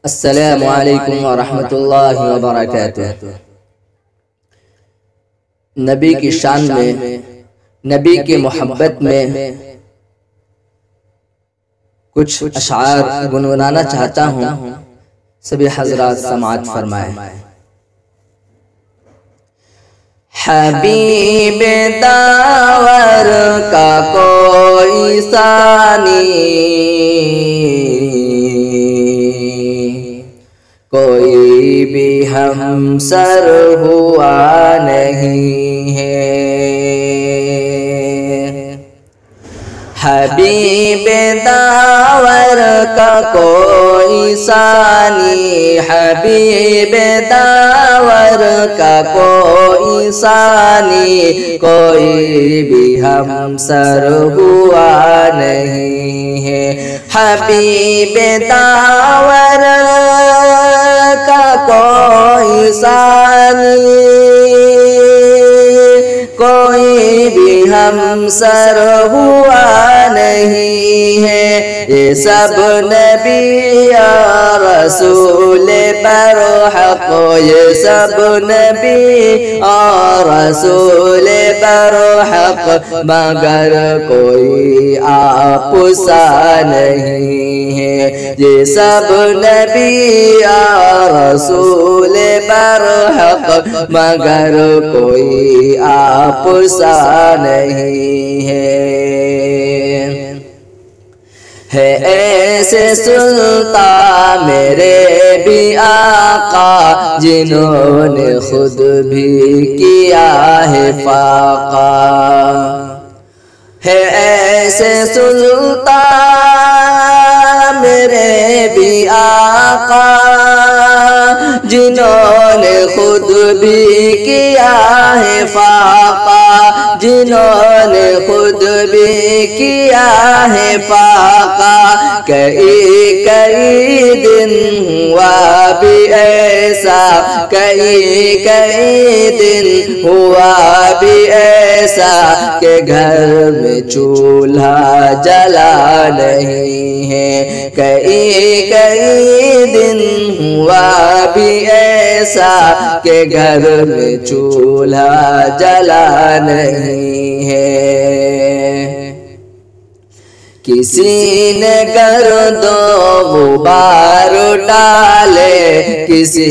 السلام علیکم ورحمۃ اللہ وبرکاتہ۔ نبی کی شان میں، نبی کی محبت میں کچھ اشعار گنگنانا چاہتا ہوں، سبھی حضرات سماعت فرمائیں۔ حبیب داور کا کوئی ثانی، کوئی بھی ہمسر ہوا نہیں ہے۔ حبیب داور کا کوئی ثانی، حبیب داور کا کوئی ثانی، کوئی بھی ہمسر ہوا نہیں ہے۔ حبیب داور کا کوئی ثانی، کوئی بھی ہمسر ہوا نہیں ہے۔ یہ سب نبی یا رسول پر حق، یہ سب نبی اور رسول پر حق، مگر کوئی آپ سا نہیں ہے۔ یہ سب نبی اور رسول پر حق، مگر کوئی آپ سا نہیں ہے ایسے سلطان میرے بھی آقا، جنہوں نے خود بھی کیا ہے فاقہ۔ ہے ایسے سلطان میرے بھی آقا، جنہوں نے خود بھی کیا ہے فاقہ، جنہوں نے خود بھی کیا ہے فاقہ۔ کئی کئی دن ہوا بھی ایسا، کئی کئی دن ہوا بھی ایسا، کہ گھر میں چولہا جلا نہیں ہے۔ کئی کئی دن ہوا بھی ایسا، کہ گھر میں چولہا جلا نہیں ہے۔ کسی نے گرد و غبار ڈالے، کسی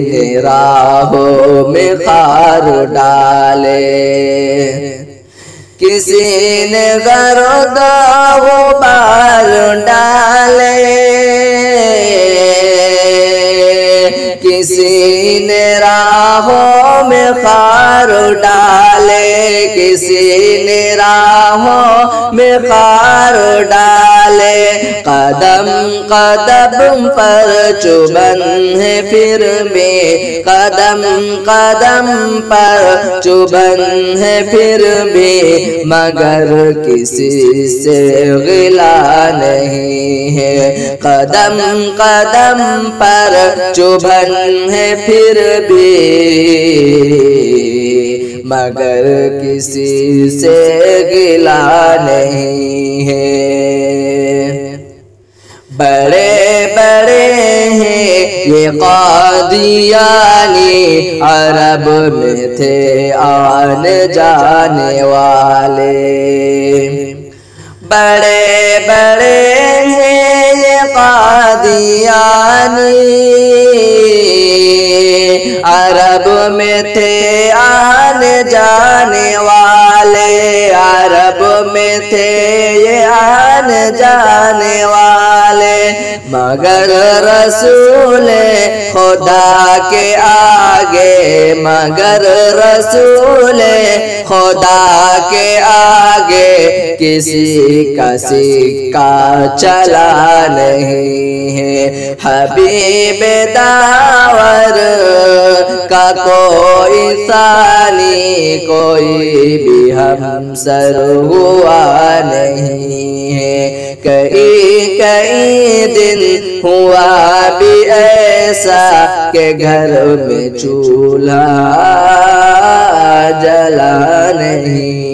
نے راہوں میں خار ڈالے، کسی نے گرد و غبار ڈالے، کسی نے راہوں میں خار ڈالے، کسی نے راہوں میں خار ڈالے۔ قدم قدم پر چبھن ہے پھر بھی، قدم قدم پر چبھن ہے پھر بھی، مگر کسی سے غلا نہیں ہے۔ قدم قدم پر چبھن ہے پھر بھی، مگر کسی سے غلا نہیں ہے۔ بڑے بڑے ہیں یہ قادیانی، عرب میں تھے آنے جانے والے۔ بڑے بڑے ہیں یہ قادیانی، عرب میں تھے آنے جانے والے، عرب میں تھے یہ آنے جانے والے، مگر رسول خدا کے آگے، مگر رسول خدا کے آگے، کسی کا سکہ چلا نہیں ہے۔ حبیب داور کا کوئی ثانی، کوئی بھی ہمسر ہوا نہیں ہے۔ کئی کئی دن ہوا بھی ایسا، کہ گھر میں چولہا جلا نہیں